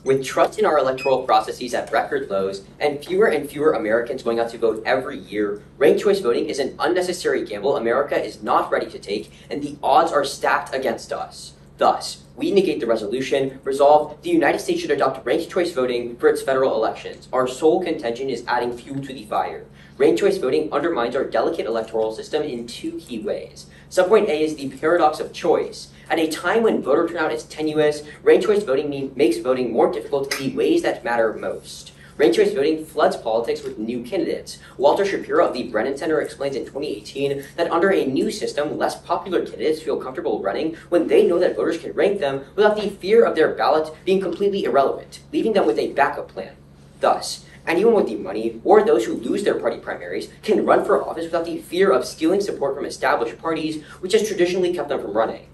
With trust in our electoral processes at record lows and fewer Americans going out to vote every year, ranked choice voting is an unnecessary gamble America is not ready to take, and the odds are stacked against us. Thus, we negate the resolution. Resolve, the United States should adopt ranked choice voting for its federal elections. Our sole contention is adding fuel to the fire. Ranked choice voting undermines our delicate electoral system in two key ways. Subpoint A is the paradox of choice. At a time when voter turnout is tenuous, ranked choice voting makes voting more difficult in the ways that matter most. Ranked choice voting floods politics with new candidates. Walter Shapiro of the Brennan Center explains in 2018 that under a new system, less popular candidates feel comfortable running when they know that voters can rank them without the fear of their ballot being completely irrelevant, leaving them with a backup plan. Thus, anyone with the money, or those who lose their party primaries, can run for office without the fear of stealing support from established parties, which has traditionally kept them from running.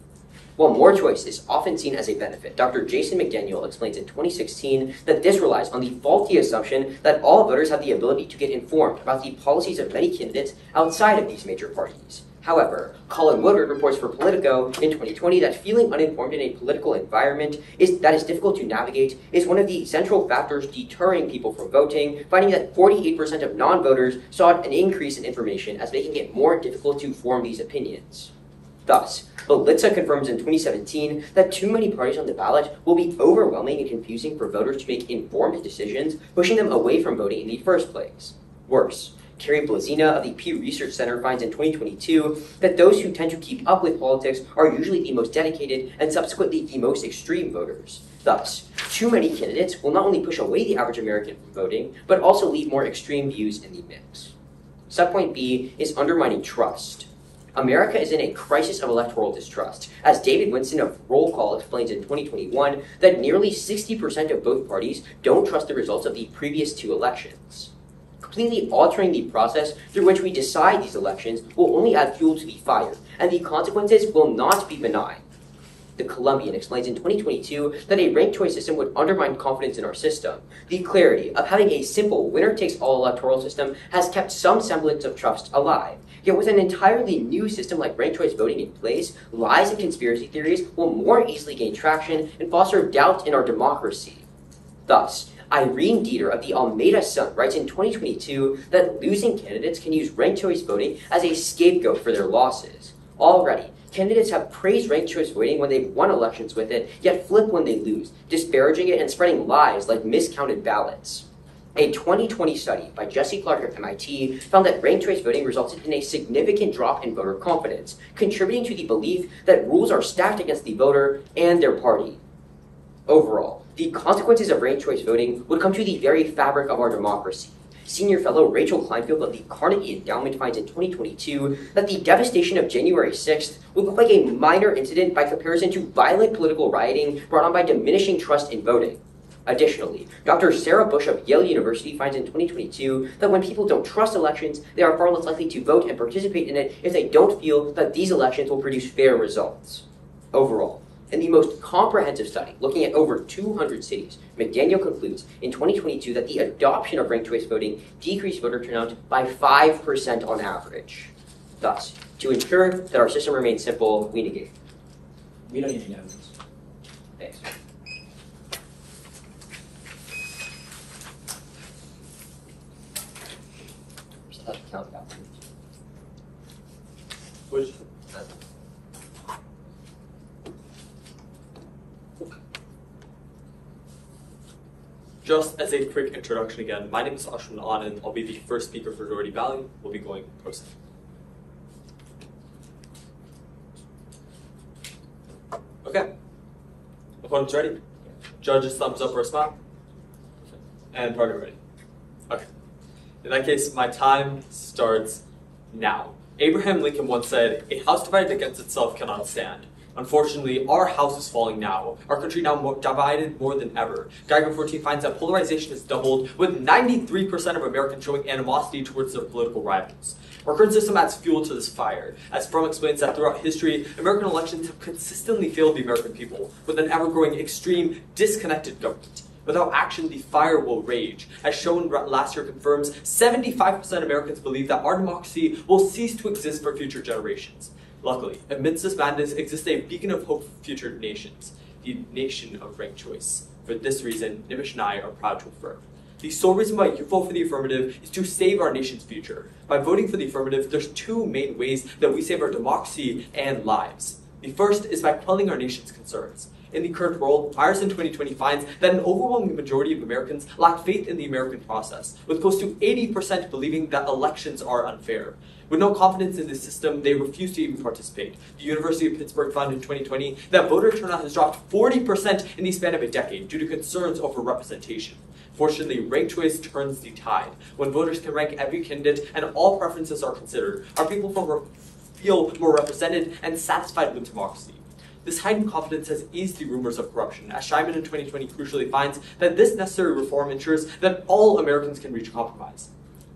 While more choice is often seen as a benefit, Dr. Jason McDaniel explains in 2016 that this relies on the faulty assumption that all voters have the ability to get informed about the policies of many candidates outside of these major parties. However, Colin Woodward reports for Politico in 2020 that feeling uninformed in a political environment that is difficult to navigate is one of the central factors deterring people from voting, finding that 48% of non-voters saw an increase in information as making it more difficult to form these opinions. Thus, Belitza confirms in 2017 that too many parties on the ballot will be overwhelming and confusing for voters to make informed decisions, pushing them away from voting in the first place. Worse, Carrie Blazina of the Pew Research Center finds in 2022 that those who tend to keep up with politics are usually the most dedicated and subsequently the most extreme voters. Thus, too many candidates will not only push away the average American from voting, but also leave more extreme views in the mix. Subpoint B is undermining trust. America is in a crisis of electoral distrust, as David Winston of Roll Call explains in 2021 that nearly 60% of both parties don't trust the results of the previous two elections. Completely altering the process through which we decide these elections will only add fuel to the fire, and the consequences will not be benign. The Columbian explains in 2022 that a ranked choice system would undermine confidence in our system. The clarity of having a simple winner-takes-all electoral system has kept some semblance of trust alive. Yet with an entirely new system like ranked choice voting in place, lies and conspiracy theories will more easily gain traction and foster doubt in our democracy. Thus, Irene Dieter of the Almeida Sun writes in 2022 that losing candidates can use ranked choice voting as a scapegoat for their losses. Already, candidates have praised ranked choice voting when they've won elections with it, yet flip when they lose, disparaging it and spreading lies like miscounted ballots. A 2020 study by Jesse Clark of MIT found that ranked choice voting resulted in a significant drop in voter confidence, contributing to the belief that rules are stacked against the voter and their party. Overall, the consequences of ranked choice voting would come to the very fabric of our democracy. Senior fellow Rachel Kleinfeld of the Carnegie Endowment finds in 2022 that the devastation of January 6th would look like a minor incident by comparison to violent political rioting brought on by diminishing trust in voting. Additionally, Dr. Sarah Bush of Yale University finds in 2022 that when people don't trust elections, they are far less likely to vote and participate in it if they don't feel that these elections will produce fair results. Overall, in the most comprehensive study, looking at over 200 cities, McDaniel concludes in 2022 that the adoption of ranked choice voting decreased voter turnout by 5% on average. Thus, to ensure that our system remains simple, we negate. We don't need to know this. Thanks. Which? Just as a quick introduction again, my name is Ashwin Anand. I'll be the first speaker for Dougherty Valley. We'll be going pro se. Okay. Opponents ready? Judges, thumbs up or a smile? And partner ready? Okay. In that case, my time starts now. Abraham Lincoln once said, "A house divided against itself cannot stand." Unfortunately, our house is falling now. Our country now divided more than ever. Geiger 14 finds that polarization has doubled, with 93% of Americans showing animosity towards their political rivals. Our current system adds fuel to this fire. As Fromm explains that throughout history, American elections have consistently failed the American people, with an ever-growing extreme, disconnected government. Without action, the fire will rage. As shown last year confirms, 75% of Americans believe that our democracy will cease to exist for future generations. Luckily, amidst this madness exists a beacon of hope for future nations, the nation of ranked choice. For this reason, Nimish and I are proud to affirm. The sole reason why you vote for the affirmative is to save our nation's future. By voting for the affirmative, there's two main ways that we save our democracy and lives. The first is by quelling our nation's concerns. In the current world, Myers in 2020 finds that an overwhelming majority of Americans lack faith in the American process, with close to 80% believing that elections are unfair. With no confidence in the system, they refuse to even participate. The University of Pittsburgh found in 2020 that voter turnout has dropped 40% in the span of a decade due to concerns over representation. Fortunately, ranked choice turns the tide. When voters can rank every candidate and all preferences are considered, our people feel more represented and satisfied with democracy. This heightened confidence has eased the rumors of corruption, as Scheiman in 2020 crucially finds that this necessary reform ensures that all Americans can reach a compromise.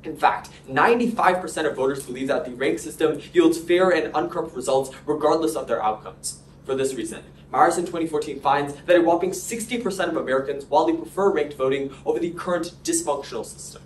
In fact, 95% of voters believe that the ranked system yields fair and uncorrupt results regardless of their outcomes. For this reason, Myers in 2014 finds that a whopping 60% of Americans wildly prefer ranked voting over the current dysfunctional system.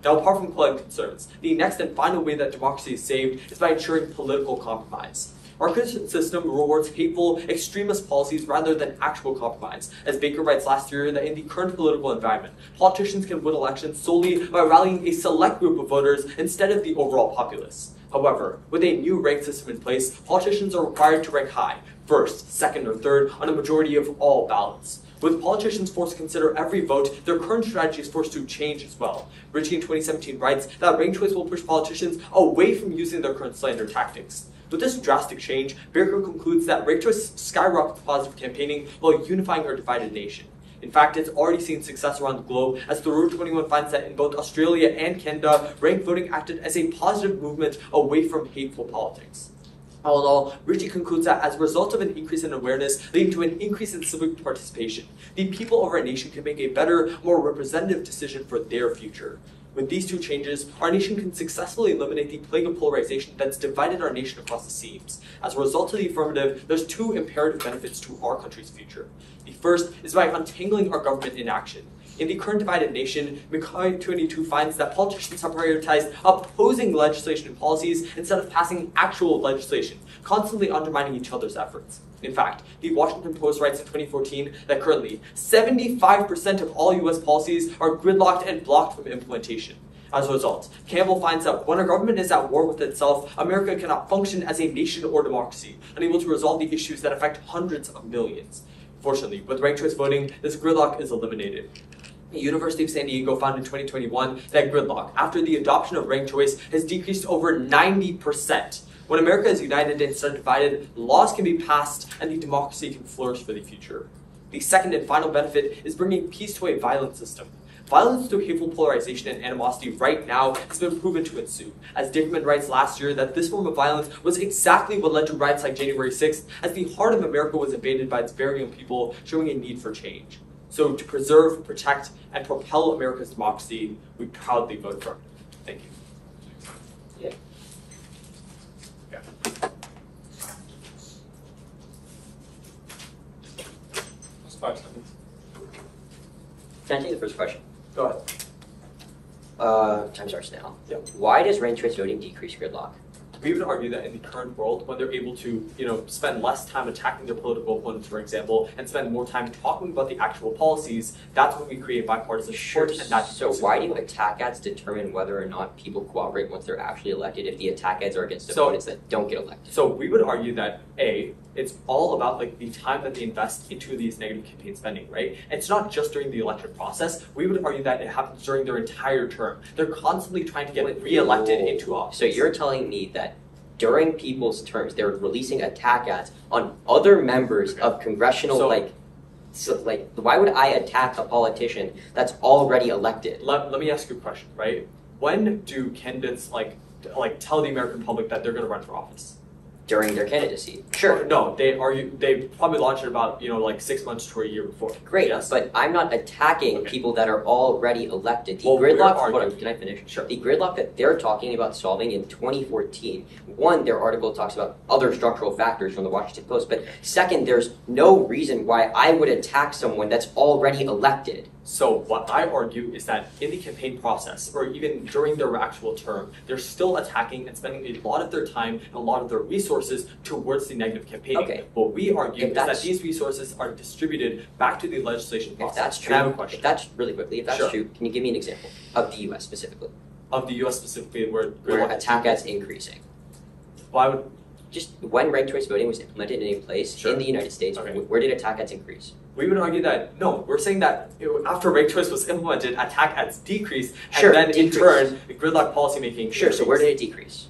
Now, apart from quelling concerns, the next and final way that democracy is saved is by ensuring political compromise. Our current system rewards hateful, extremist policies rather than actual compromise. As Baker writes last year, that in the current political environment, politicians can win elections solely by rallying a select group of voters instead of the overall populace. However, with a new rank system in place, politicians are required to rank high, first, second, or third on a majority of all ballots. With politicians forced to consider every vote, their current strategy is forced to change as well. Ritchie in 2017 writes that ranked choice will push politicians away from using their current slander tactics. With this drastic change, Baker concludes that ranked choice skyrockets positive campaigning while unifying our divided nation. In fact, it's already seen success around the globe, as the Route 21 finds that in both Australia and Canada, ranked voting acted as a positive movement away from hateful politics. All in all, Ritchie concludes that as a result of an increase in awareness leading to an increase in civic participation, the people of our nation can make a better, more representative decision for their future. With these two changes, our nation can successfully eliminate the plague of polarization that's divided our nation across the seams. As a result of the affirmative, there's two imperative benefits to our country's future. The first is by untangling our government inaction. In the current divided nation, McCoy 22 finds that politicians have prioritized opposing legislation and policies instead of passing actual legislation, constantly undermining each other's efforts. In fact, the Washington Post writes in 2014 that currently 75% of all U.S. policies are gridlocked and blocked from implementation. As a result, Campbell finds that when a government is at war with itself, America cannot function as a nation or democracy, unable to resolve the issues that affect hundreds of millions. Fortunately, with ranked choice voting, this gridlock is eliminated. The University of San Diego found in 2021 that gridlock, after the adoption of ranked choice, has decreased over 90%. When America is united instead of divided, laws can be passed and the democracy can flourish for the future. The second and final benefit is bringing peace to a violent system. Violence through hateful polarization and animosity right now has been proven to ensue. As Durham writes last year that this form of violence was exactly what led to riots like January 6th, as the heart of America was invaded by its very own people, showing a need for change. So to preserve, protect, and propel America's democracy, we proudly vote for it. Thank you. Yeah. That's 5 seconds. Can I take the first question? Go ahead. Time starts now. Yep. Why does ranked choice voting decrease gridlock? We would argue that in the current world, when they're able to, spend less time attacking their political opponents, for example, and spend more time talking about the actual policies, that's when we create bipartisan support. And that's so why do attack ads determine whether or not people cooperate once they're actually elected if the attack ads are against opponents that don't get elected? So we would argue that it's all about the time that they invest into these negative campaign spending, right? It's not just during the election process. We would argue that it happens during their entire term. They're constantly trying to get re-elected into office. So you're telling me that during people's terms, they're releasing attack ads on other members of congressional, why would I attack a politician that's already elected? Let me ask you a question, right? When do candidates tell the American public that they're going to run for office? During their candidacy. Sure. No, they probably launched it about 6 months to a year before. Great, yes? But I'm not attacking people that are already elected. The can I finish? Sure. The gridlock that they're talking about solving in 2014, one, their article talks about other structural factors from the Washington Post, but second, there's no reason why I would attack someone that's already elected. So what I argue is that in the campaign process, or even during their actual term, they're still attacking and spending a lot of their time and a lot of their resources towards the negative campaigning. Okay. What we argue is that these resources are distributed back to the legislation process. If that's true, I have a question. if that's really quickly, if that's Sure. true, can you give me an example of the U.S. specifically? Of the U.S. specifically, where attack ads increasing. Why would Just when ranked choice voting was implemented in a place Sure. in the United States, Okay. where did attack ads increase? we would argue that no, we're saying that after ranked choice was implemented, attack ads decreased, and Sure, then decreased. in turn, gridlock policymaking. Sure. So where did it decrease?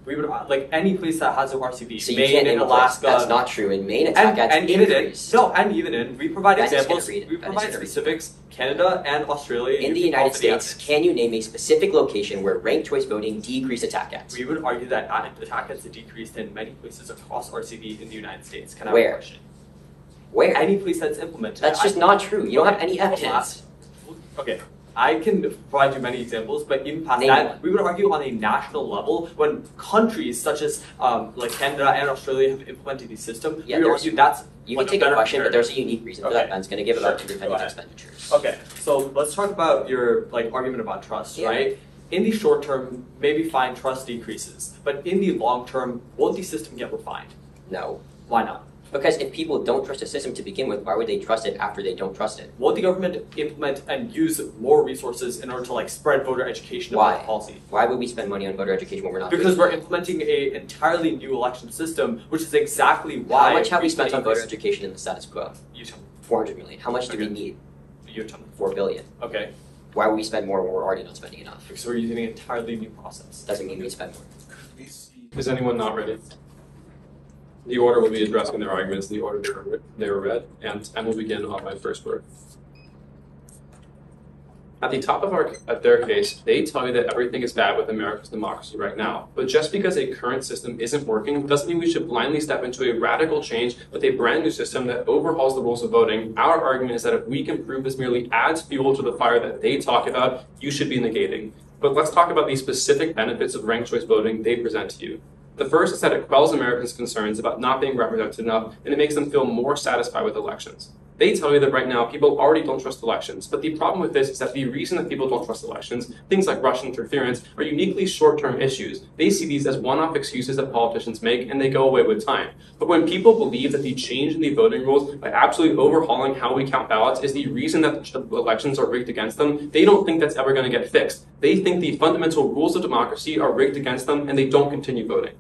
We would like any place that has an RCV, So you Maine can't and name a place. Alaska. That's not true. In Maine, attack ads and even in increased. we provide Ben is gonna examples. read it. We Ben is provide gonna read it. specifics. Canada and Australia. In the you can United call for the States, evidence. can you name a specific location where ranked choice voting decreased attack ads? We would argue that attack ads have decreased in many places across RCV in the United States. Can I have Where? a question? Where? Any place that's implemented. That's just not true. You don't have any evidence. Okay, I can provide you many examples, but even past Name that, one. we would argue on a national level when countries such as like Canada and Australia have implemented the system, Yeah, we would there's- argue that's You one can take better a question, but comparative. there's a unique reason for Okay. that. Ben's going to give about Sure. independent Go ahead. expenditures. Okay, so let's talk about your argument about trust, Yeah. right? In the short term, maybe fine, trust decreases, but in the long term, won't the system get refined? No. Why not? Because if people don't trust a system to begin with, why would they trust it after they don't trust it? Won't the government implement and use more resources in order to like spread voter education Why? about policy? Why would we spend money on voter education when we're not Because doing we're it? implementing an entirely new election system, which is exactly why. How much have we spent on voter increase- education in the status quo? You tell me. 400 million. How much do we Okay. need? You tell me. 4 billion. Okay. Why would we spend more when we're already not spending enough? Because we're using an entirely new process. Doesn't mean we spend more. Is anyone not ready? The order will be addressing their arguments in the order they were read, and I will begin on my first word. At the top of their case, they tell you that everything is bad with America's democracy right now. But just because a current system isn't working doesn't mean we should blindly step into a radical change with a brand new system that overhauls the rules of voting. Our argument is that if we can prove this merely adds fuel to the fire that they talk about, you should be negating. But let's talk about the specific benefits of ranked choice voting they present to you. The first is that it quells Americans' concerns about not being represented enough, and it makes them feel more satisfied with elections. They tell you that right now people already don't trust elections, but the problem with this is that the reason that people don't trust elections, things like Russian interference, are uniquely short-term issues. They see these as one-off excuses that politicians make, and they go away with time. But when people believe that the change in the voting rules by absolutely overhauling how we count ballots is the reason that the elections are rigged against them, they don't think that's ever going to get fixed. They think the fundamental rules of democracy are rigged against them, and they don't continue voting.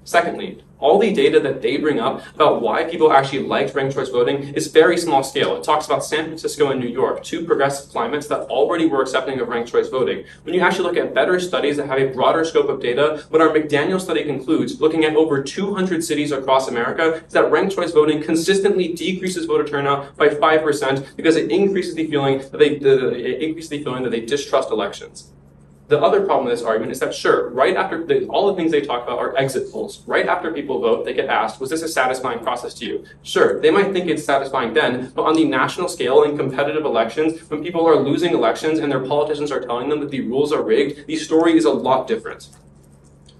Secondly, all the data that they bring up about why people actually liked ranked choice voting is very small scale. It talks about San Francisco and New York, two progressive climates that already were accepting of ranked choice voting. When you actually look at better studies that have a broader scope of data, what our McDaniel study concludes, looking at over 200 cities across America, is that ranked choice voting consistently decreases voter turnout by 5% because it increases the feeling that they distrust elections. The other problem with this argument is that, sure, right after all the things they talk about are exit polls. Right after people vote, they get asked, was this a satisfying process to you? Sure, they might think it's satisfying then, but on the national scale in competitive elections, when people are losing elections and their politicians are telling them that the rules are rigged, the story is a lot different.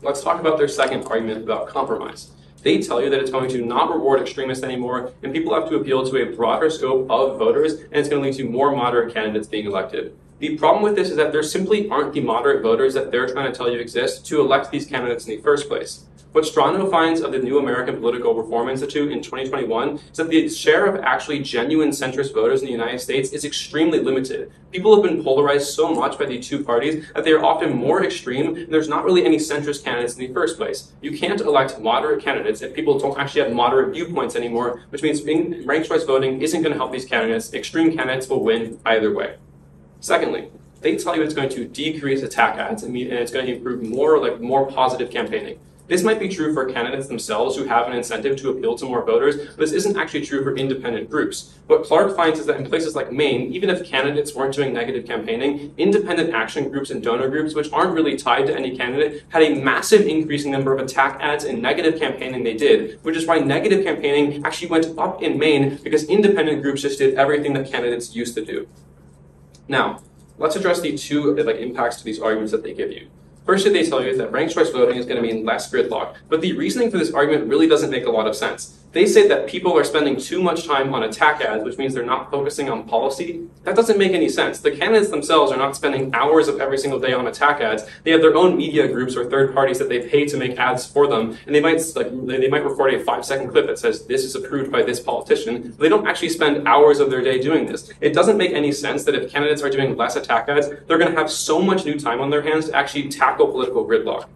Let's talk about their second argument about compromise. They tell you that it's going to not reward extremists anymore, and people have to appeal to a broader scope of voters, and it's going to lead to more moderate candidates being elected. The problem with this is that there simply aren't the moderate voters that they're trying to tell you exist to elect these candidates in the first place. What Strano finds of the New American Political Reform Institute in 2021 is that the share of actually genuine centrist voters in the United States is extremely limited. People have been polarized so much by the two parties that they are often more extreme, and there's not really any centrist candidates in the first place. You can't elect moderate candidates if people don't actually have moderate viewpoints anymore, which means ranked choice voting isn't going to help these candidates. Extreme candidates will win either way. Secondly, they tell you it's going to decrease attack ads and it's going to improve more positive campaigning. This might be true for candidates themselves who have an incentive to appeal to more voters, but this isn't actually true for independent groups. What Clark finds is that in places like Maine, even if candidates weren't doing negative campaigning, independent action groups and donor groups, which aren't really tied to any candidate, had a massive increasing number of attack ads and negative campaigning they did, which is why negative campaigning actually went up in Maine because independent groups just did everything that candidates used to do. Now, let's address the two impacts to these arguments that they give you. First thing they tell you is that ranked choice voting is going to mean less gridlock, but the reasoning for this argument really doesn't make a lot of sense. They say that people are spending too much time on attack ads, which means they're not focusing on policy. That doesn't make any sense. The candidates themselves are not spending hours of every single day on attack ads. They have their own media groups or third parties that they pay to make ads for them, and they might record a 5-second clip that says this is approved by this politician. They don't actually spend hours of their day doing this. It doesn't make any sense that if candidates are doing less attack ads, they're going to have so much new time on their hands to actually tackle political gridlock.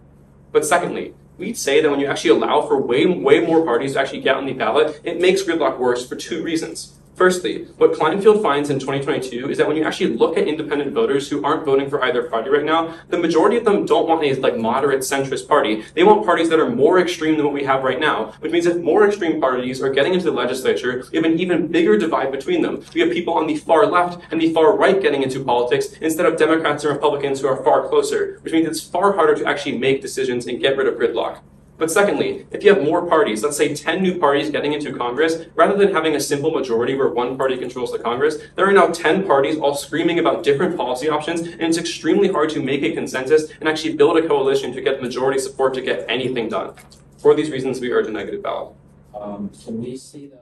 But secondly, we'd say that when you actually allow for way more parties to actually get on the ballot, it makes gridlock worse for 2 reasons. Firstly, what Kleinfeld finds in 2022 is that when you actually look at independent voters who aren't voting for either party right now, the majority of them don't want a moderate centrist party. They want parties that are more extreme than what we have right now, which means if more extreme parties are getting into the legislature, we have an even bigger divide between them. We have people on the far left and the far right getting into politics instead of Democrats and Republicans who are far closer, which means it's far harder to actually make decisions and get rid of gridlock. But secondly, if you have more parties, let's say 10 new parties getting into Congress, rather than having a simple majority where one party controls the Congress, there are now 10 parties all screaming about different policy options, and it's extremely hard to make a consensus and actually build a coalition to get majority support to get anything done. For these reasons, we urge a negative ballot. Can we see the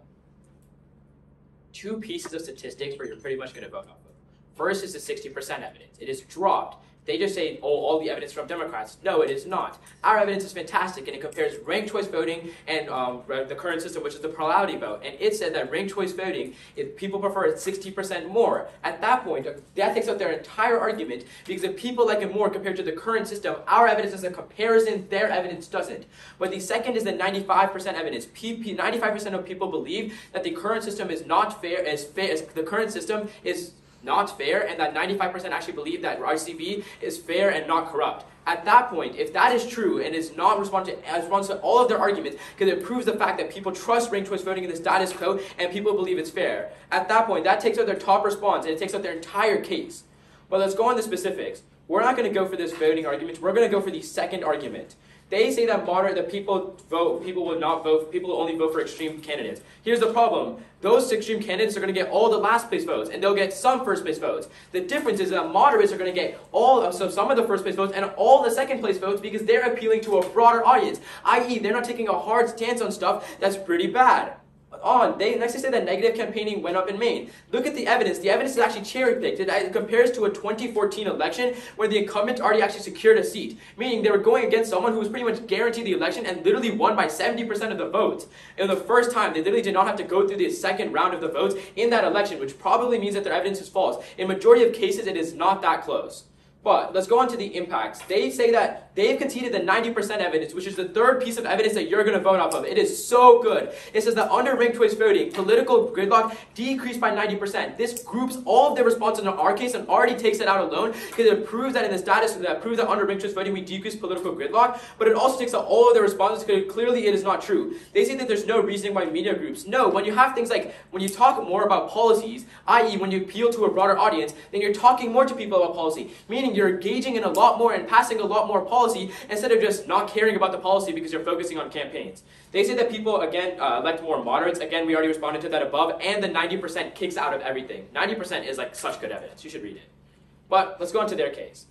2 pieces of statistics where you're pretty much going to vote off of? First is the 60% evidence. It is dropped. They just say, oh, all the evidence from Democrats. No, it is not. Our evidence is fantastic, and it compares ranked choice voting and the current system, which is the plurality vote. And it said that ranked choice voting, if people prefer it 60% more. At that point, that takes out their entire argument, because if people like it more compared to the current system, our evidence is a comparison, their evidence doesn't. But the second is the 95% evidence. 95% of people believe that the current system is not fair, as the current system is not fair, and that 95% actually believe that RCV is fair and not corrupt. At that point, if that is true and is not responsive to all of their arguments, because it proves the fact that people trust ranked choice voting in the status quo and people believe it's fair, at that point, that takes out their top response and it takes out their entire case. But let's go on the specifics. We're not going to go for this voting argument. We're going to go for the second argument. They say that people will only vote for extreme candidates. Here's the problem. Those extreme candidates are going to get all the last place votes, and they'll get some first place votes. The difference is that moderates are going to get some of the first place votes and all the second place votes, because they're appealing to a broader audience, i.e. they're not taking a hard stance on stuff that's pretty bad. Next they say that negative campaigning went up in Maine. Look at the evidence. The evidence is actually cherry-picked. It compares to a 2014 election where the incumbent already actually secured a seat, meaning they were going against someone who was pretty much guaranteed the election and literally won by 70% of the votes. And the first time, they literally did not have to go through the second round of the votes in that election, which probably means that their evidence is false. In majority of cases, it is not that close. But let's go on to the impacts. They say that they've conceded the 90% evidence, which is the third piece of evidence that you're going to vote off of. It is so good. It says that under ranked choice voting, political gridlock decreased by 90%. This groups all of their responses in our case and already takes it out alone, because it proves that in the status, that proves that under ranked choice voting we decrease political gridlock, but it also takes out all of their responses because clearly it is not true. They say that there's no reasoning by media groups. No, when you have things like, when you talk more about policies, i.e. when you appeal to a broader audience, then you're talking more to people about policy, meaning you're engaging in a lot more and passing a lot more policy instead of just not caring about the policy because you're focusing on campaigns. They say that people, again, elect more moderates. Again, we already responded to that above, and the 90% kicks out of everything. 90% is like such good evidence. You should read it. But let's go on to their case.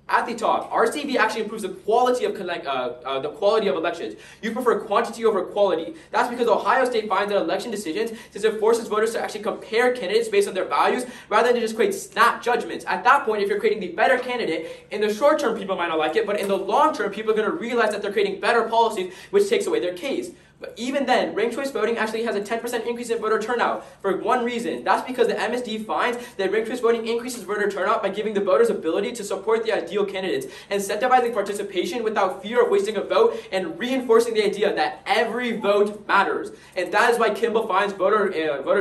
At the top, RCV actually improves the quality of elections. You prefer quantity over quality. That's because Ohio State finds that election decisions, since it forces voters to actually compare candidates based on their values rather than just create snap judgments. At that point, if you're creating the better candidate, in the short term people might not like it, but in the long term people are going to realize that they're creating better policies, which takes away their case. But even then, ranked choice voting actually has a 10% increase in voter turnout for one reason. That's because the MSD finds that ranked choice voting increases voter turnout by giving the voters ability to support the ideal candidates, incentivizing participation without fear of wasting a vote, and reinforcing the idea that every vote matters. And that is why Kimball finds voter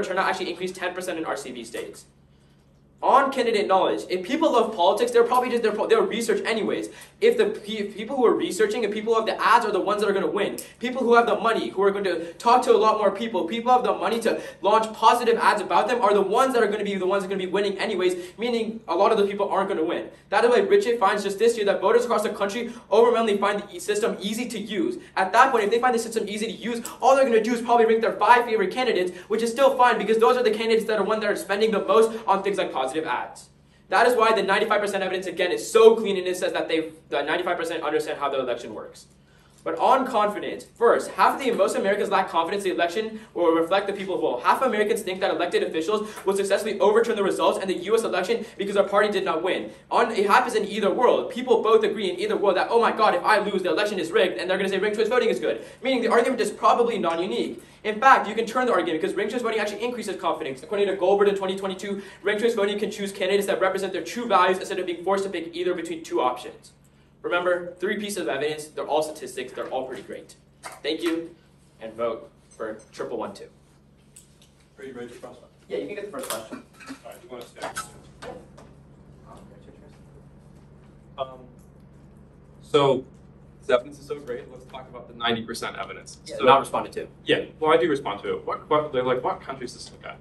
turnout actually increased 10% in RCV states. On candidate knowledge, if people love politics, they're probably just they'll research anyways. If the people who are researching and people who have the ads are the ones that are going to win, people who have the money, who are going to talk to a lot more people who have the money to launch positive ads about them, are the ones that are going to be the ones that are going to be winning anyways, meaning a lot of the people aren't going to win. That is why Richard finds just this year that voters across the country overwhelmingly find the system easy to use. At that point, if they find the system easy to use, all they're going to do is probably rank their 5 favorite candidates, which is still fine because those are the candidates that are ones that are spending the most on things like positive ads. That is why the 95% evidence, again, is so clean, and it says that the 95% understand how the election works. But on confidence, first, half of most Americans lack confidence the election will reflect the people's will. Half of Americans think that elected officials will successfully overturn the results in the U.S. election because our party did not win. It happens in either world. People both agree in either world that, oh my god, if I lose, the election is rigged, and they're going to say ranked choice voting is good. Meaning the argument is probably non-unique. In fact, you can turn the argument because ranked choice voting actually increases confidence. According to Goldberg in 2022, ranked choice voting can choose candidates that represent their true values instead of being forced to pick either between two options. Remember, 3 pieces of evidence, they're all statistics, they're all pretty great. Thank you, and vote for 1112. Are you ready for the first one? Yeah, you can get the first question. All right, you want to stay? So, this evidence is so great. Let's talk about the 90% evidence. Yeah, so, not responded to. Yeah, well, I do respond to it. What countries does this look at?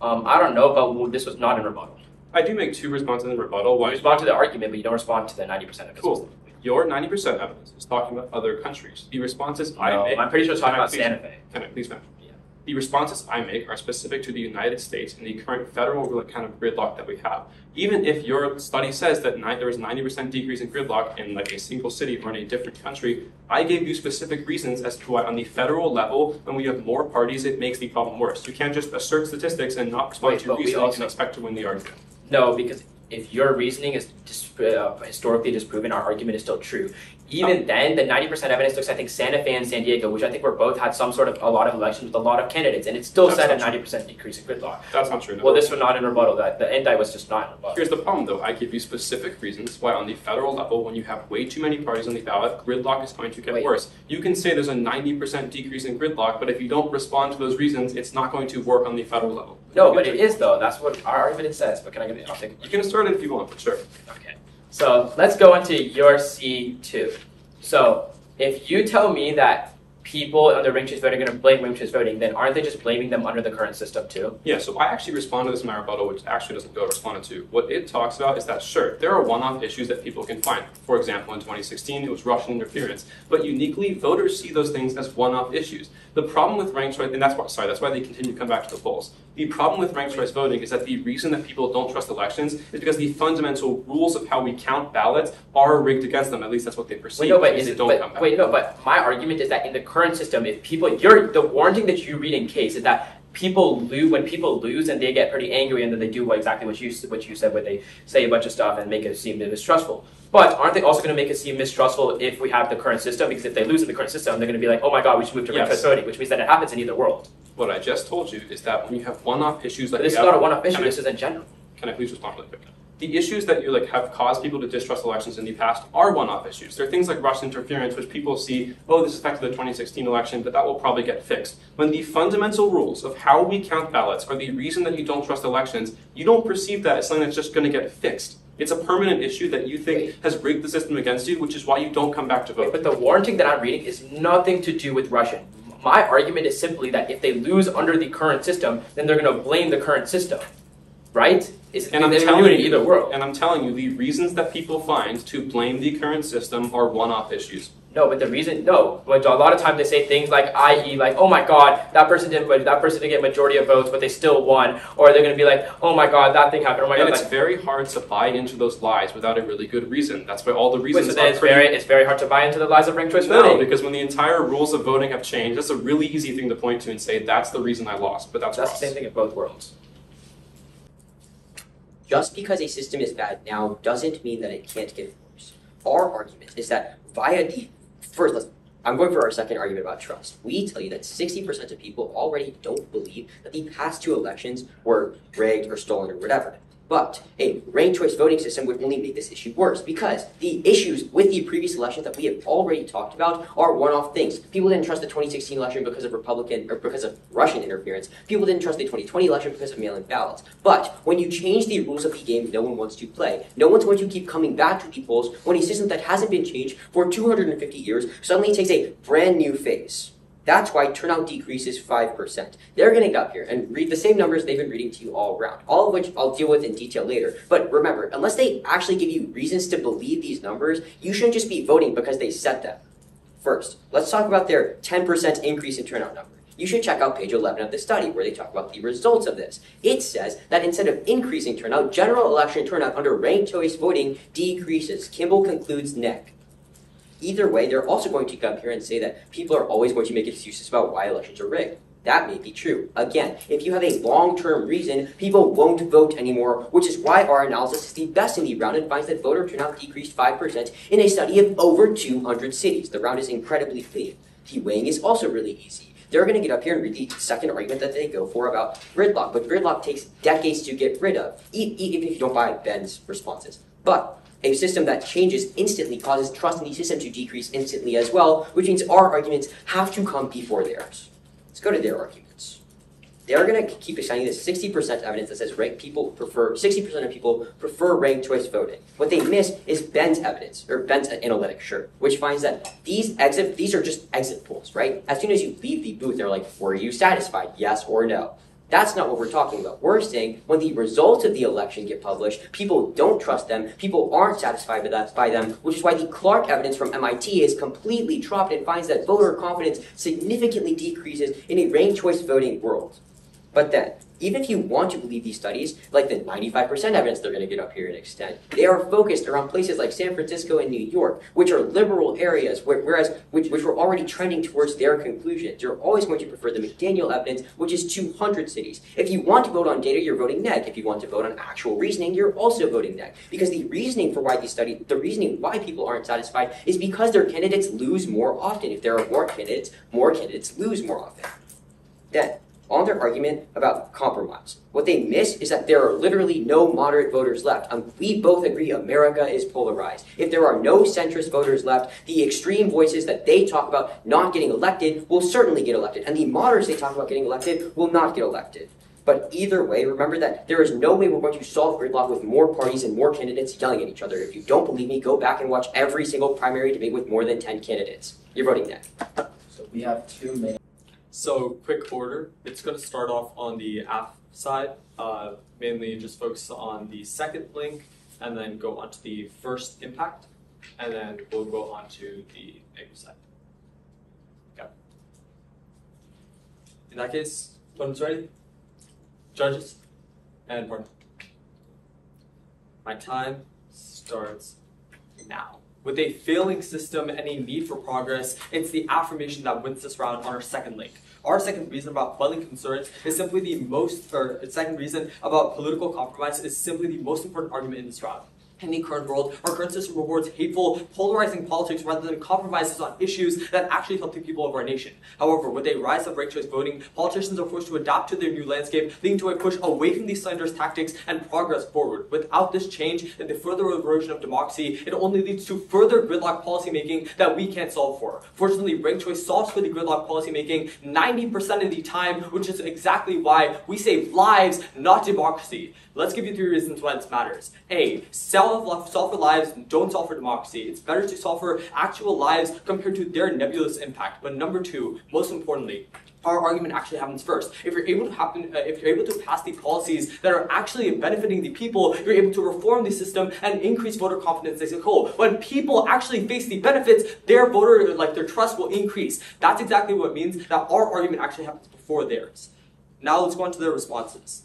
I don't know, but this was not in rebuttal. I do make 2 responses in rebuttal. You respond to the argument, but you don't respond to the 90% evidence. Cool. Your 90% evidence is talking about other countries. The responses I make... I'm pretty sure it's talking about Santa Fe. Can I please finish? Yeah. The responses I make are specific to the United States and the current federal kind of gridlock that we have. Even if your study says that there is 90% decrease in gridlock in like a single city or in a different country, I gave you specific reasons as to why on the federal level, when we have more parties, it makes the problem worse. You can't just assert statistics and not respond to reasoning and expect to win the argument. No, because if your reasoning is historically disproven, our argument is still true. Even then, the 90% evidence looks, I think, Santa Fe and San Diego, which I think were both had some sort of a lot of elections with a lot of candidates, and it still said a 90% decrease in gridlock. That's not true. No. Well, this was not in rebuttal. The indictment was just not in rebuttal. Here's the problem, though. I give you specific reasons why on the federal level, when you have way too many parties on the ballot, gridlock is going to get worse. You can say there's a 90% decrease in gridlock, but if you don't respond to those reasons, it's not going to work on the federal level. No, but it is, though. That's what our argument says. But can I get it? I'll take it. You can start it if you want, but sure. Okay. So let's go into your C2. So if you tell me that people under ranked choice voting are going to blame ranked choice voting, then aren't they just blaming them under the current system too? Yeah, so I actually respond to this in my rebuttal, which actually doesn't go responded to. What it talks about is that, sure, there are one-off issues that people can find. For example, in 2016, it was Russian interference. But uniquely, voters see those things as one-off issues. The problem with ranked choice, and that's why they continue to come back to the polls. The problem with ranked choice voting is that the reason that people don't trust elections is because the fundamental rules of how we count ballots are rigged against them. At least that's what they perceive. But my argument is that in the current system, if people, the warranting that you read in case is that people lose when people lose and they get pretty angry and then they do exactly what you said, where they say a bunch of stuff and make it seem mistrustful. But aren't they also going to make it seem mistrustful if we have the current system? Because if they lose in the current system, they're going to be like, oh my god, we should move to ranked choice voting, which means that it happens in either world. What I just told you is that when you have one-off issues like this is not a one-off issue, this is in general. Can I please respond really quick? The issues that you have caused people to distrust elections in the past are one-off issues. There are things like Russian interference, which people see, oh, this affected the 2016 election, but that will probably get fixed. When the fundamental rules of how we count ballots are the reason that you don't trust elections, you don't perceive that as something that's just going to get fixed. It's a permanent issue that you think has rigged the system against you, which is why you don't come back to vote. But the warranting that I'm reading is nothing to do with Russian. My argument is simply that if they lose under the current system, then they're going to blame the current system, right? And I'm telling you, the reasons that people find to blame the current system are one-off issues. No, but but a lot of times they say things like, i.e., like, oh my god, that person didn't get majority of votes, but they still won. Or they're going to be like, oh my god, that thing happened. Oh my god. And it's very hard to buy into those lies without a really good reason. That's why all the reasons it's very hard to buy into the lies of ranked choice voting. No, because when the entire rules of voting have changed, that's a really easy thing to point to and say, that's the reason I lost. But that's the same thing in both worlds. Just because a system is bad now doesn't mean that it can't get worse. Our argument is that I'm going for our second argument about trust. We tell you that 60% of people already don't believe that the past 2 elections were rigged or stolen or whatever. But a ranked choice voting system would only make this issue worse because the issues with the previous elections that we have already talked about are one-off things. People didn't trust the 2016 election because of Russian interference. People didn't trust the 2020 election because of mail-in ballots. But when you change the rules of the game, no one wants to play. No one's going to keep coming back to the polls when a system that hasn't been changed for 250 years suddenly takes a brand new phase. That's why turnout decreases 5%. They're going to get up here and read the same numbers they've been reading to you all around, all of which I'll deal with in detail later. But remember, unless they actually give you reasons to believe these numbers, you shouldn't just be voting because they set them. First, let's talk about their 10% increase in turnout number. You should check out page 11 of the study where they talk about the results of this. It says that instead of increasing turnout, general election turnout under ranked choice voting decreases. Kimball concludes neck. Either way, they're also going to come here and say that people are always going to make excuses about why elections are rigged. That may be true. Again, if you have a long-term reason, people won't vote anymore, which is why our analysis is the best in the round and finds that voter turnout decreased 5% in a study of over 200 cities. The round is incredibly clean. The weighing is also really easy. They're going to get up here and read the second argument that they go for about gridlock, but gridlock takes decades to get rid of, even if you don't buy Ben's responses. But a system that changes instantly causes trust in the system to decrease instantly as well, which means our arguments have to come before theirs. Let's go to their arguments. They're going to keep citing this 60% evidence that says 60% of people prefer ranked choice voting. What they miss is Ben's evidence, or Ben's analytics, sure, which finds that these are just exit polls, right? As soon as you leave the booth, they're like, were you satisfied, yes or no? That's not what we're talking about. We're saying when the results of the election get published, people don't trust them, people aren't satisfied by them, which is why the Clark evidence from MIT is completely dropped and finds that voter confidence significantly decreases in a ranked choice voting world. But then, even if you want to believe these studies, like the 95% evidence they're going to get up here and extend, they are focused around places like San Francisco and New York, which are liberal areas, which were already trending towards their conclusions. You're always going to prefer the McDaniel evidence, which is 200 cities. If you want to vote on data, you're voting neg. If you want to vote on actual reasoning, you're also voting neg. Because the reasoning why people aren't satisfied is because their candidates lose more often. If there are more candidates lose more often. Then, on their argument about compromise, what they miss is that there are literally no moderate voters left. We both agree America is polarized. If there are no centrist voters left, the extreme voices that they talk about not getting elected will certainly get elected, and the moderates they talk about getting elected will not get elected. But either way, remember that there is no way we're going to solve gridlock with more parties and more candidates yelling at each other. If you don't believe me, go back and watch every single primary debate with more than 10 candidates. You're voting neg. So we have two main. So, quick order. It's going to start off on the app side, mainly just focus on the second link, and then go on to the first impact, and then we'll go on to the negative side. Okay. In that case, opponents ready? Judges? And partner. My time starts now. With a failing system and a need for progress, it's the affirmation that wins this round on our second link. Our second reason about quelling concerns is simply second reason about political compromise is simply the most important argument in this round. In the current world, our current system rewards hateful, polarizing politics rather than compromises on issues that actually help the people of our nation. However, with a rise of ranked choice voting, politicians are forced to adapt to their new landscape, leading to a push away from these slanderous tactics and progress forward. Without this change and the further erosion of democracy, it only leads to further gridlock policymaking that we can't solve for. Fortunately, ranked choice solves for the gridlock policymaking 90% of the time, which is exactly why we save lives, not democracy. Let's give you 3 reasons why this matters. A, solve for lives, don't solve for democracy. It's better to solve for actual lives compared to their nebulous impact. But number 2, most importantly, our argument actually happens first. If you're able to pass the policies that are actually benefiting the people, you're able to reform the system and increase voter confidence as a whole. When people actually face the benefits, their trust will increase. That's exactly what it means that our argument actually happens before theirs. Now let's go on to their responses.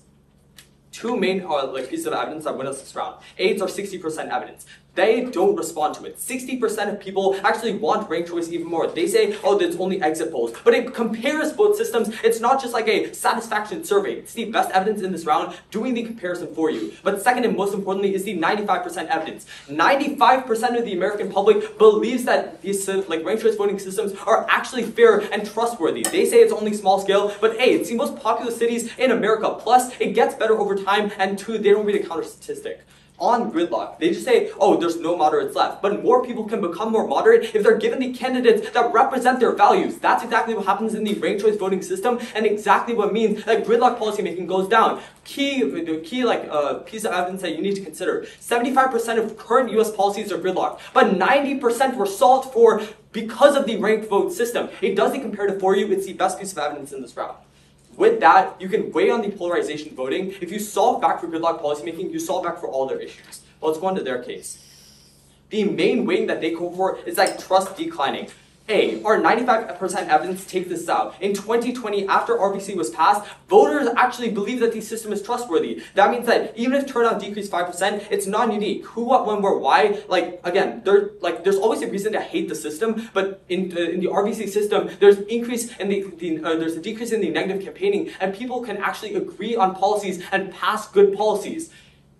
2 main pieces of evidence that win us this round. AIDS are 60% evidence. They don't respond to it. 60% of people actually want ranked choice even more. They say, oh, there's only exit polls. But it compares both systems. It's not just like a satisfaction survey. It's the best evidence in this round doing the comparison for you. But second and most importantly is the 95% evidence. 95% of the American public believes that these ranked choice voting systems are actually fair and trustworthy. They say it's only small scale, but hey, it's the most popular cities in America. Plus, it gets better over time, and 2, they don't read a counter statistic. On gridlock, they just say, oh, there's no moderates left. But more people can become more moderate if they're given the candidates that represent their values. That's exactly what happens in the ranked choice voting system, and exactly what means that gridlock policymaking goes down. Key piece of evidence that you need to consider. 75% of current US policies are gridlock, but 90% were solved for because of the ranked vote system. It does the comparative for you. It's the best piece of evidence in this round. With that, you can weigh on the polarization voting. If you solve back for gridlock policymaking, you solve back for all their issues. Well, let's go on to their case. The main weighting that they go for is trust declining. A, our 95% evidence take this out. In 2020, after RBC was passed, voters actually believe that the system is trustworthy. That means that even if turnout decreased 5%, it's not unique. Who, what, when, where, why? Again, there's always a reason to hate the system, but in the RBC system, there's increase in there's a decrease in the negative campaigning, and people can actually agree on policies and pass good policies.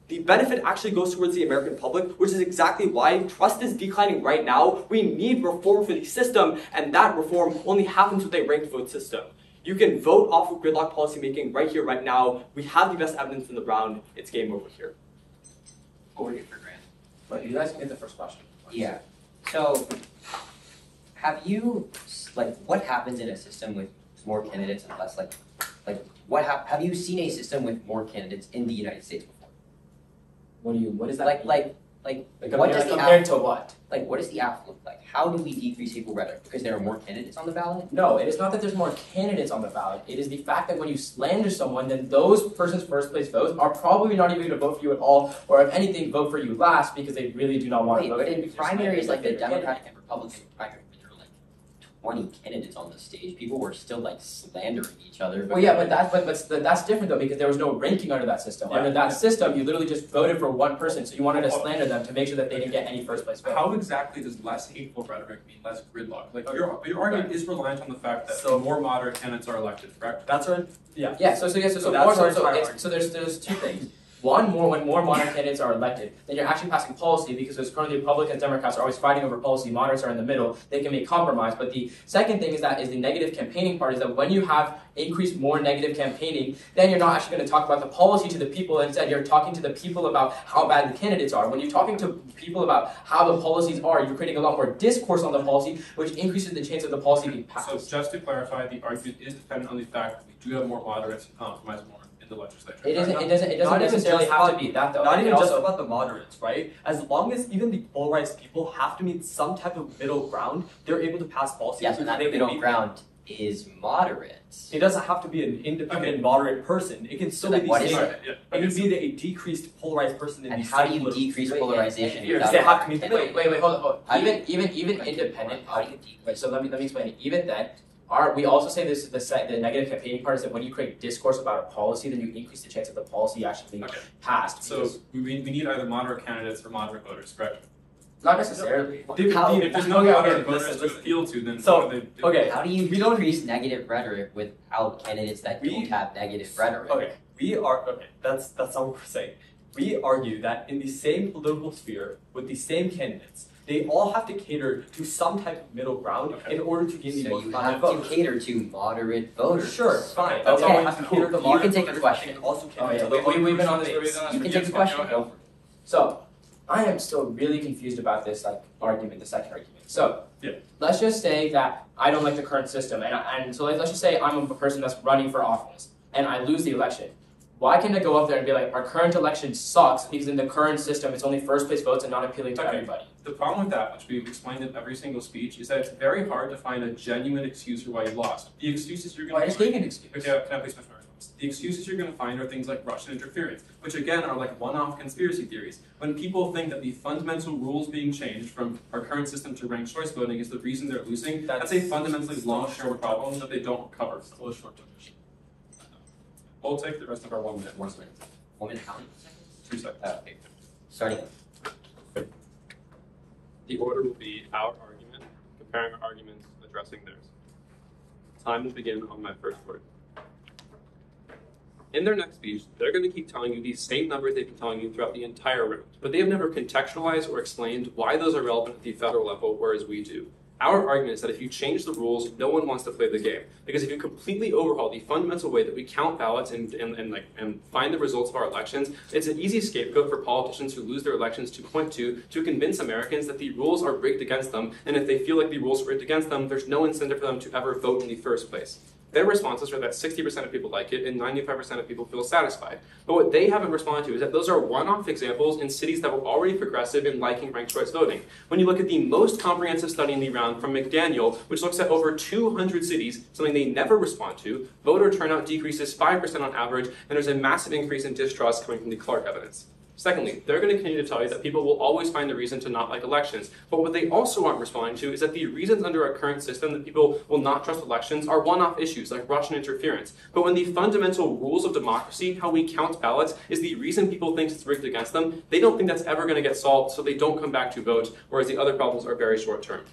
The benefit actually goes towards the American public, which is exactly why trust is declining right now. We need reform for the system, and that reform only happens with a ranked vote system. You can vote off of gridlock policymaking right here, right now. We have the best evidence in the round. It's game over here. Over here for Grant. But you guys can get the first question. Yeah. So, have you, what happens in a system with more candidates and less, have you seen a system with more candidates in the United States before? What is that? Compared to what? What does the app look like? How do we decrease hateful rhetoric? Because there are more candidates on the ballot? No, it is not that there's more candidates on the ballot. It is the fact that when you slander someone, then those person's first place votes are probably not even going to vote for you at all, or if anything, vote for you last because they really do not want to vote for you. But in primaries like the Democratic and Republican primary, there were 20 candidates on the stage. People were still slandering each other. Well, yeah, but that's different though because there was no ranking under that system. Yeah. Under that system, you literally just voted for one person, so you wanted to slander them to make sure that they didn't get any first place vote. How exactly does less hateful rhetoric mean less gridlock? Your argument is reliant on the fact that more moderate candidates are elected, correct? That's right. Yeah. Yeah. So there's two things. One, when more moderate candidates are elected, then you're actually passing policy because there's currently Republicans and Democrats are always fighting over policy. Moderates are in the middle. They can make compromise. But the second thing is the negative campaigning part is that when you have increased more negative campaigning, then you're not actually going to talk about the policy to the people. Instead, you're talking to the people about how bad the candidates are. When you're talking to people about how the policies are, you're creating a lot more discourse on the policy, which increases the chance of the policy being passed. So just to clarify, the argument is dependent on the fact that we do have more moderates who compromise more in the legislature. It doesn't necessarily have to be that though. Not even just about the moderates, right? As long as even the polarized people have to meet some type of middle ground, they're able to pass policies. Yes, and that middle ground is moderates. It doesn't have to be an independent moderate person. It can still be the same. It can be a decreased polarized person in and the how same do you decrease polarization? Because they have to meet the middle. Wait, hold on. Even independent. How do you decrease? Wait, so let me explain it. Even then, we also say this is the negative campaigning part is that when you create discourse about a policy, then you increase the chance of the policy actually being passed. So we need either moderate candidates or moderate voters, correct? Not necessarily. If there's no moderate voters to appeal to, then what do they do? Okay. How do you decrease negative rhetoric without candidates that don't have negative rhetoric? Okay, that's not what we're saying. We argue that in the same political sphere, with the same candidates, they all have to cater to some type of middle ground in order to gain the most you have votes. to cater to moderate voters. Sure, fine. That's Okay, all has to cater to you moderate can take a voters, question. and also Oh, cater yeah. to the We've been on this. You can take a question. Go for it. So, I am still really confused about this argument, the second argument. So, Yeah. let's just say that I don't like the current system, and so let's just say I'm a person that's running for office, and I lose the election. Why can't I go up there and be like, our current election sucks because in the current system it's only first place votes and not appealing to everybody? The problem with that, which we've explained in every single speech, is that it's very hard to find a genuine excuse for why you lost. The excuses you're going to I just gave you an excuse. Okay, can I please finish my response? The excuses you're going to find are things like Russian interference, which again are like one-off conspiracy theories. When people think that the fundamental rules being changed from our current system to ranked choice voting is the reason they're losing, that's a fundamentally long-term problem that they don't cover. Still a short-term issue. We'll take the rest of our 1 minute. 1 minute. 1 minute, how many seconds? 2 seconds. Okay. Starting. The order will be our argument, comparing our arguments, addressing theirs. Time will begin on my first word. In their next speech, they're going to keep telling you these same numbers they've been telling you throughout the entire round, but they have never contextualized or explained why those are relevant at the federal level, whereas we do. Our argument is that if you change the rules, no one wants to play the game. Because if you completely overhaul the fundamental way that we count ballots and find the results of our elections, it's an easy scapegoat for politicians who lose their elections to point to convince Americans that the rules are rigged against them, and if they feel like the rules are rigged against them, there's no incentive for them to ever vote in the first place. Their responses are that 60% of people like it and 95% of people feel satisfied. But what they haven't responded to is that those are one-off examples in cities that were already progressive in liking ranked choice voting. When you look at the most comprehensive study in the round from McDaniel, which looks at over 200 cities, something they never respond to, voter turnout decreases 5% on average, and there's a massive increase in distrust coming from the Clark evidence. Secondly, they're going to continue to tell you that people will always find a reason to not like elections. But what they also aren't responding to is that the reasons under our current system that people will not trust elections are one-off issues like Russian interference. But when the fundamental rules of democracy, how we count ballots, is the reason people think it's rigged against them, they don't think that's ever going to get solved, so they don't come back to vote, whereas the other problems are very short-term.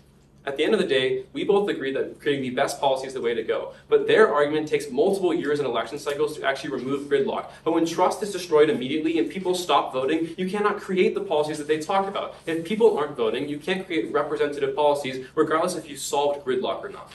At the end of the day, we both agree that creating the best policy is the way to go. But their argument takes multiple years in election cycles to actually remove gridlock. But when trust is destroyed immediately and people stop voting, you cannot create the policies that they talk about. If people aren't voting, you can't create representative policies regardless if you solved gridlock or not.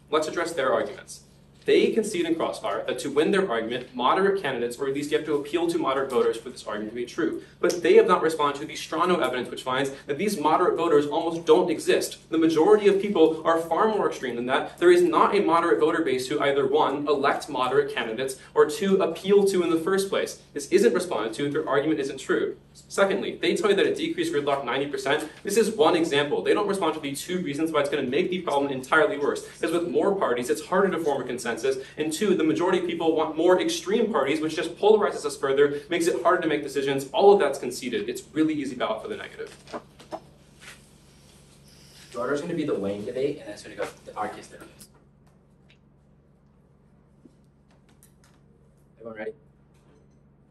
Let's address their arguments. They concede in Crossfire that to win their argument, moderate candidates, or at least you have to appeal to moderate voters for this argument to be true. But they have not responded to the Strano evidence, which finds that these moderate voters almost don't exist. The majority of people are far more extreme than that. There is not a moderate voter base who either, one, elect moderate candidates, or two, appeal to in the first place. This isn't responded to if their argument isn't true. Secondly, they tell you that it decreased gridlock 90%. This is one example. They don't respond to the two reasons why it's going to make the problem entirely worse. Because with more parties, it's harder to form a consensus. And two, the majority of people want more extreme parties, which just polarizes us further, makes it harder to make decisions. All of that's conceded. It's really easy ballot for the negative. The order is going to be the weighing debate, and that's going to go to our case there. Everyone ready?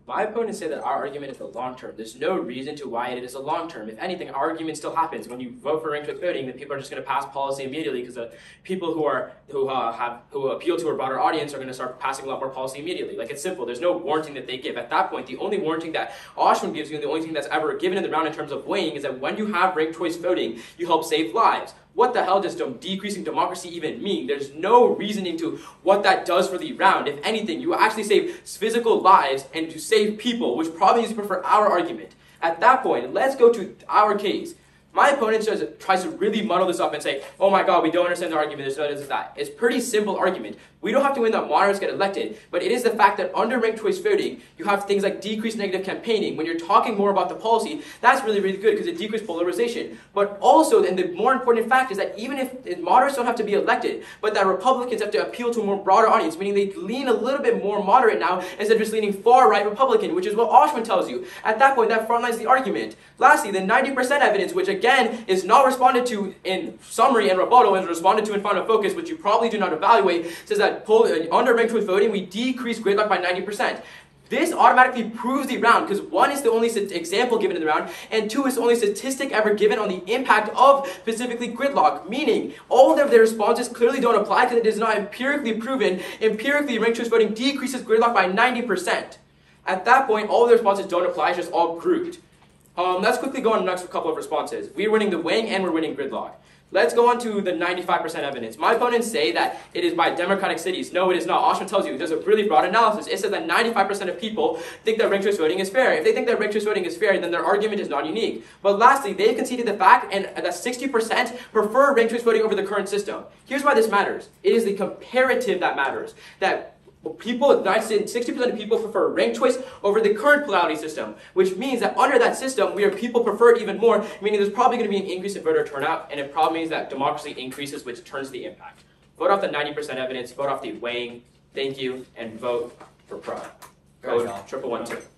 My opponents say that our argument is the long term. There's no reason to why it is a long term. If anything, our argument still happens. When you vote for ranked choice voting, then people are just going to pass policy immediately because the people who appeal to a broader audience are going to start passing a lot more policy immediately. Like, it's simple. There's no warranting that they give. At that point, the only warranting that Oshman gives you, and the only thing that's ever given in the round in terms of weighing, is that when you have ranked choice voting, you help save lives. What the hell does decreasing democracy even mean? There's no reasoning to what that does for the round. If anything, you actually save physical lives and to save people, which probably is prefer our argument. At that point, let's go to our case. My opponent tries to really muddle this up and say, oh my god, we don't understand the argument, there's no this and that. It's a pretty simple argument. We don't have to win that moderates get elected, but it is the fact that under ranked choice voting, you have things like decreased negative campaigning. When you're talking more about the policy, that's really, really good because it decreases polarization. But also, and the more important fact is that even if moderates don't have to be elected, but that Republicans have to appeal to a more broader audience, meaning they lean a little bit more moderate now instead of just leaning far right Republican, which is what Oshman tells you. At that point, that frontlines the argument. Lastly, the 90% evidence, which again is not responded to in summary and rebuttal, and is responded to in final focus, which you probably do not evaluate, says that under ranked choice voting, we decrease gridlock by 90%. This automatically proves the round because one is the only example given in the round, and two is the only statistic ever given on the impact of specifically gridlock, meaning all of their responses clearly don't apply because it is not empirically proven. Empirically, ranked choice voting decreases gridlock by 90%. At that point, all of the responses don't apply, it's just all grouped. Let's quickly go on the next couple of responses. We're winning the weighing and we're winning gridlock. Let's go on to the 95% evidence. My opponents say that it is by Democratic cities. No, it is not. Oshman tells you there's a really broad analysis. It says that 95% of people think that ranked choice voting is fair. If they think that ranked choice voting is fair, then their argument is not unique. But lastly, they've conceded the fact and that 60% prefer ranked choice voting over the current system. Here's why this matters. It is the comparative that matters. That people, 60% of people prefer ranked choice over the current plurality system, which means that under that system, people prefer it even more, meaning there's probably going to be an increase in voter turnout, and it probably means that democracy increases, which turns the impact. Vote off the 90% evidence, vote off the weighing, thank you, and vote for pro. Code 1112.